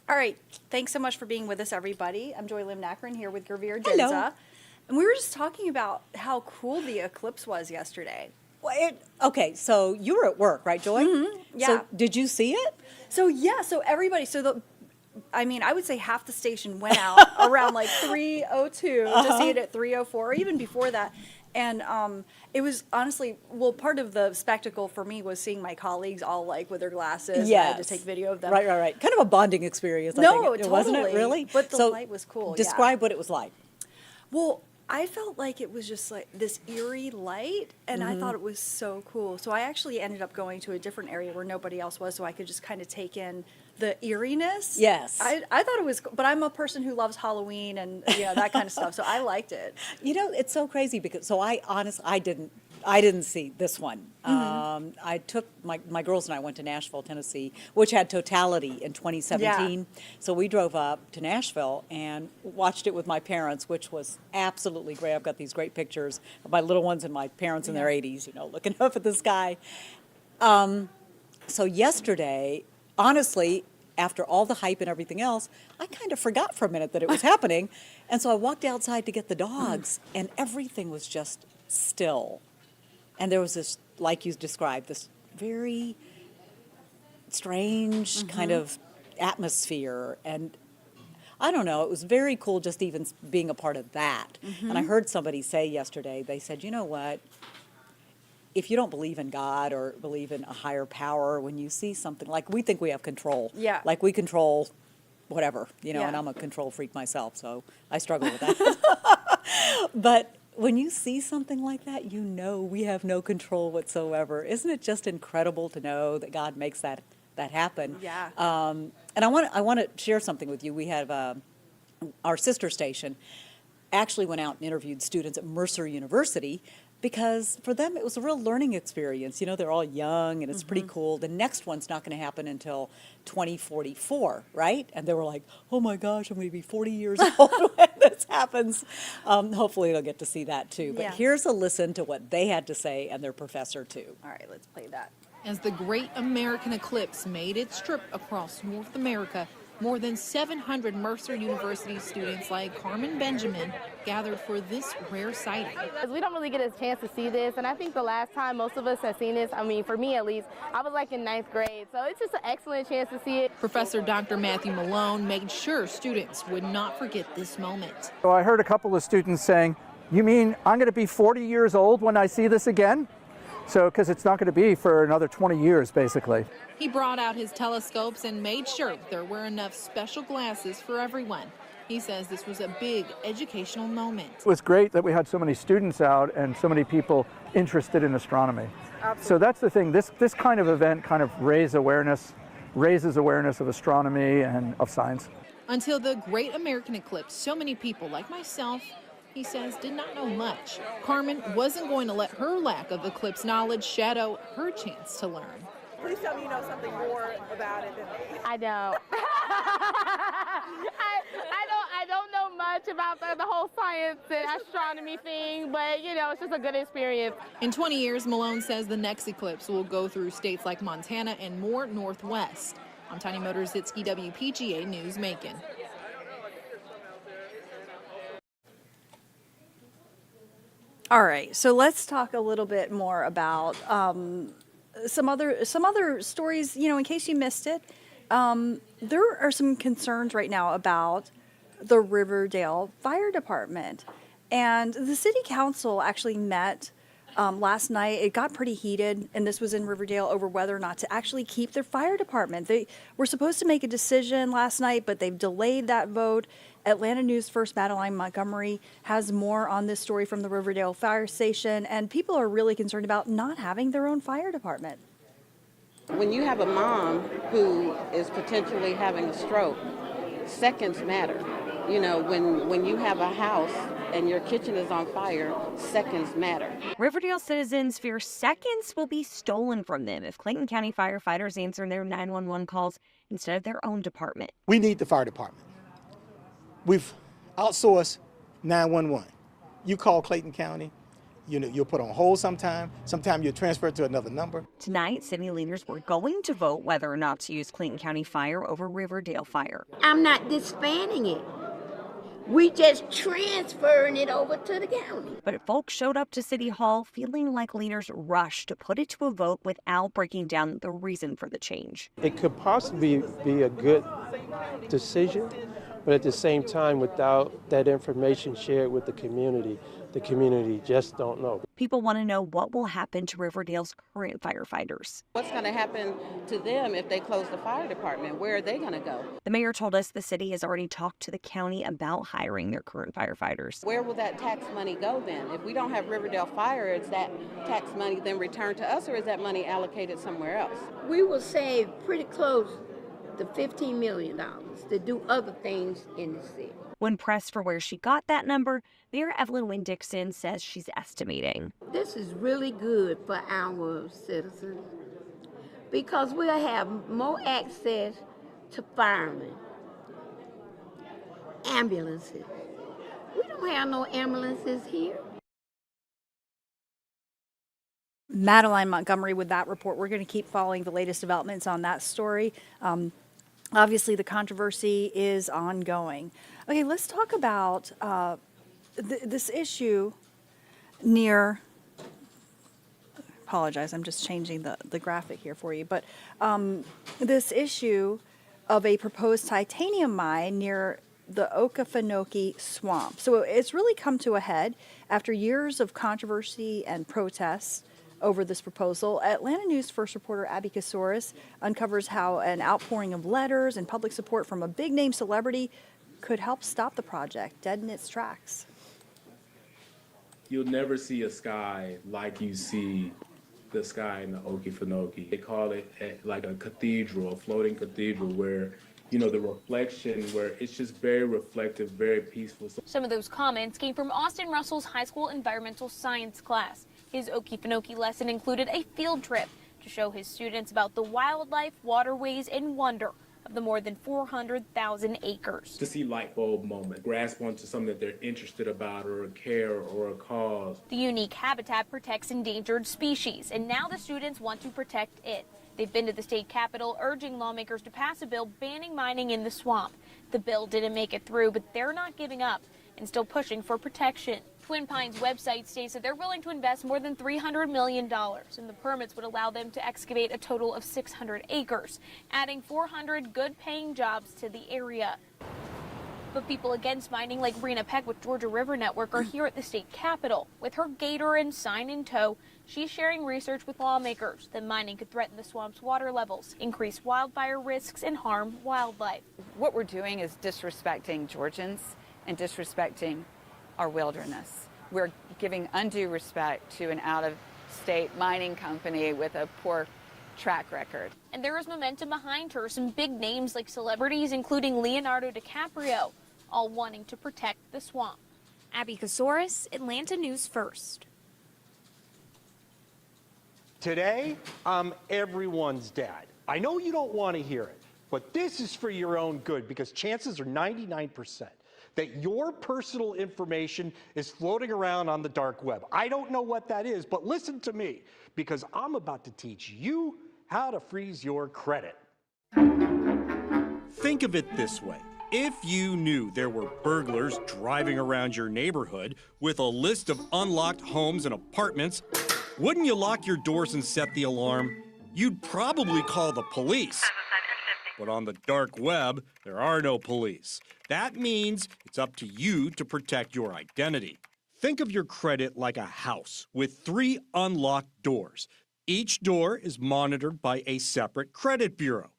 All right, thanks so much for being with us, everybody. I'm Joy Lim-Nakrin here with Gravir Hello. Denza. And we were just talking about how cool the eclipse was yesterday. Well, okay, so you were at work, right, Joy? Yeah. So did you see it? So everybody, I would say half the station went out around like 3:02 to see it at 3:04, or even before that. And it was honestly, part of the spectacle for me was seeing my colleagues all like with their glasses. Yes. I had to take video of them. Right. Kind of a bonding experience, I No, think. totally. Wasn't it really? But the light was cool, yeah. Describe what it was like. Well, I felt like it was just like this eerie light, and I thought it was so cool. So I actually ended up going to a different area where nobody else was, so I could just kind of take in the eeriness. Yes. I thought it was, but I'm a person who loves Halloween and that kind of stuff, so I liked it. You know, it's so crazy because I didn't see this one. I took my girls and I went to Nashville, Tennessee, which had totality in 2017. Yeah. So we drove up to Nashville and watched it with my parents, which was absolutely great. I've got these great pictures of my little ones and my parents in their 80s, looking up at the sky. So yesterday, honestly, after all the hype and everything else, I kind of forgot for a minute that it was happening. And so I walked outside to get the dogs, and everything was just still. And there was this, like you described, this very strange kind of atmosphere. And I don't know, it was very cool just even being a part of that. And I heard somebody say yesterday, they said, you know what? If you don't believe in God or believe in a higher power, when you see something, like we think we have control. Yeah. Like we control whatever, and I'm a control freak myself, so I struggle with that. But when you see something like that, we have no control whatsoever. Isn't it just incredible to know that God makes that happen? Yeah. And I want to share something with you. We have our sister station actually went out and interviewed students at Mercer University, because for them it was a real learning experience. They're all young and it's pretty cool. The next one's not going to happen until 2044, right? And they were like, oh my gosh, I'm going to be 40 years old when this happens. Hopefully they'll get to see that too. But here's a listen to what they had to say and their professor too. All right, let's play that. As the Great American Eclipse made its trip across North America, more than 700 Mercer University students like Carmen Benjamin gathered for this rare sighting. We don't really get a chance to see this, and I think the last time most of us have seen this, for me at least, I was like in 9th grade, so it's just an excellent chance to see it. Professor Dr. Matthew Malone made sure students would not forget this moment. So I heard a couple of students saying, you mean I'm going to be 40 years old when I see this again? So, because it's not going to be for another 20 years, basically. He brought out his telescopes and made sure there were enough special glasses for everyone. He says this was a big educational moment. It was great that we had so many students out and so many people interested in astronomy. Absolutely. So that's the thing. This kind of event kind of raises awareness of astronomy and of science. Until the Great American Eclipse, so many people like myself, he says, did not know much. Carmen wasn't going to let her lack of eclipse knowledge shadow her chance to learn. Please tell me you know something more about it than me. I don't. I don't know much about the whole science and astronomy thing, but it's just a good experience. In 20 years, Malone says the next eclipse will go through states like Montana and more northwest. I'm Tanya Motorzycki, WPGA News, Macon. All right, so let's talk a little bit more about some other stories. In case you missed it, there are some concerns right now about the Riverdale Fire Department, and the city council actually met last night. It got pretty heated, and this was in Riverdale, over whether or not to actually keep their fire department. They were supposed to make a decision last night, but they've delayed that vote. Atlanta News First Madeline Montgomery has more on this story from the Riverdale Fire Station, and people are really concerned about not having their own fire department. When you have a mom who is potentially having a stroke, seconds matter. When you have a house and your kitchen is on fire, seconds matter. Riverdale citizens fear seconds will be stolen from them if Clayton County firefighters answer their 911 calls instead of their own department. We need the fire department. We've outsourced 911. You call Clayton County, you'll put on hold sometime you'll transfer to another number. Tonight, city leaders were going to vote whether or not to use Clinton County Fire over Riverdale Fire. I'm not disbanding it. We just transferring it over to the county. But folks showed up to City Hall feeling like leaders rushed to put it to a vote without breaking down the reason for the change. It could possibly be a good decision, but at the same time, without that information shared with the community just don't know. People want to know what will happen to Riverdale's current firefighters. What's going to happen to them if they close the fire department? Where are they going to go? The mayor told us the city has already talked to the county about hiring their current firefighters. Where will that tax money go then? If we don't have Riverdale Fire, is that tax money then returned to us, or is that money allocated somewhere else? We will save pretty close to $15 million to do other things in the city. When pressed for where she got that number, Mayor Evelyn Wynn Dixon says she's estimating. This is really good for our citizens because we'll have more access to firemen, ambulances. We don't have no ambulances here. Madeline Montgomery with that report. We're going to keep following the latest developments on that story. Obviously, the controversy is ongoing. Okay, let's talk about this issue near. Apologize, I'm just changing the graphic here for you. But this issue of a proposed titanium mine near the Okefenokee swamp. So it's really come to a head after years of controversy and protests over this proposal. Atlanta News First reporter Abby Kasoris uncovers how an outpouring of letters and public support from a big-name celebrity could help stop the project dead in its tracks. You'll never see a sky like you see the sky in the Okefenokee. They call it like a cathedral, a floating cathedral, where the reflection, where it's just very reflective, very peaceful. Some of those comments came from Austin Russell's high school environmental science class. His Okefenokee lesson included a field trip to show his students about the wildlife, waterways, and wonder of the more than 400,000 acres. To see light bulb moment, grasp onto something that they're interested about or a care or a cause. The unique habitat protects endangered species, and now the students want to protect it. They've been to the state capitol urging lawmakers to pass a bill banning mining in the swamp. The bill didn't make it through, but they're not giving up and still pushing for protection. Twin Pines' website states that they're willing to invest more than $300 million, and the permits would allow them to excavate a total of 600 acres, adding 400 good-paying jobs to the area. But people against mining, like Rena Peck with Georgia River Network, are here at the state capitol. With her gator and sign in tow, she's sharing research with lawmakers that mining could threaten the swamp's water levels, increase wildfire risks, and harm wildlife. What we're doing is disrespecting Georgians and disrespecting our wilderness. We're giving undue respect to an out-of-state mining company with a poor track record. And there is momentum behind her. Some big names like celebrities, including Leonardo DiCaprio, all wanting to protect the swamp. Abby Kasoris, Atlanta News First. Today, I'm everyone's dad. I know you don't want to hear it, but this is for your own good because chances are 99% that your personal information is floating around on the dark web. I don't know what that is, but listen to me, because I'm about to teach you how to freeze your credit. Think of it this way. If you knew there were burglars driving around your neighborhood with a list of unlocked homes and apartments, wouldn't you lock your doors and set the alarm? You'd probably call the police. But on the dark web, there are no police. That means it's up to you to protect your identity. Think of your credit like a house with 3 unlocked doors. Each door is monitored by a separate credit bureau: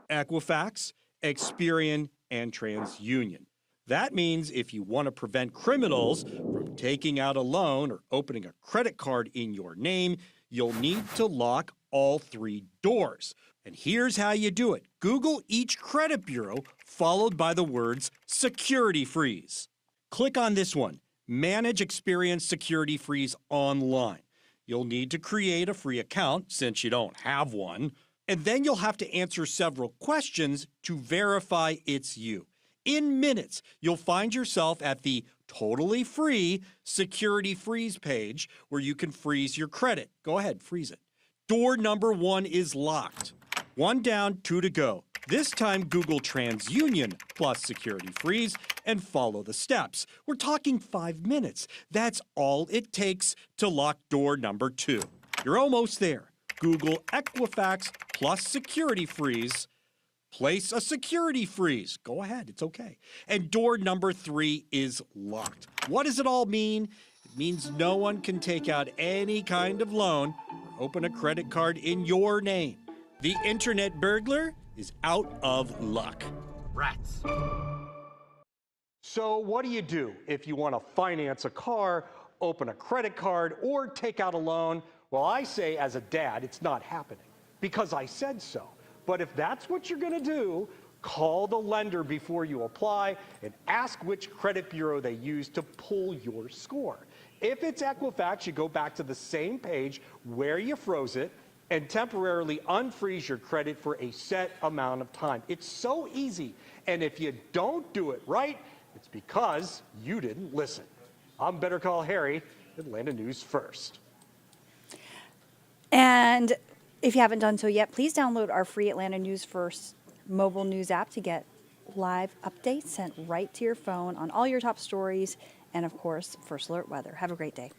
Equifax, Experian, and TransUnion. That means if you want to prevent criminals from taking out a loan or opening a credit card in your name, you'll need to lock all 3 doors. And here's how you do it. Google each credit bureau, followed by the words security freeze. Click on this one, Manage Experian Security Freeze online. You'll need to create a free account since you don't have one, and then you'll have to answer several questions to verify it's you. In minutes, you'll find yourself at the totally free security freeze page where you can freeze your credit. Go ahead, freeze it. Door number 1 is locked. 1 down, 2 to go. This time, Google TransUnion plus security freeze and follow the steps. We're talking 5 minutes. That's all it takes to lock door number 2. You're almost there. Google Equifax plus security freeze. Place a security freeze. Go ahead, it's okay. And door number 3 is locked. What does it all mean? It means no one can take out any kind of loan or open a credit card in your name. The internet burglar is out of luck. Rats. So what do if you want to finance a car, open a credit card, or take out a loan? Well, I say as a dad, it's not happening because I said so. But if that's what you're going to do, call the lender before you apply and ask which credit bureau they use to pull your score. If it's Equifax, you go back to the same page where you froze it and temporarily unfreeze your credit for a set amount of time. It's so easy. And if you don't do it right, it's because you didn't listen. I'm Better Call Harry, Atlanta News First. And if you haven't done so yet, please download our free Atlanta News First mobile news app to get live updates sent right to your phone on all your top stories and, of course, First Alert weather. Have a great day.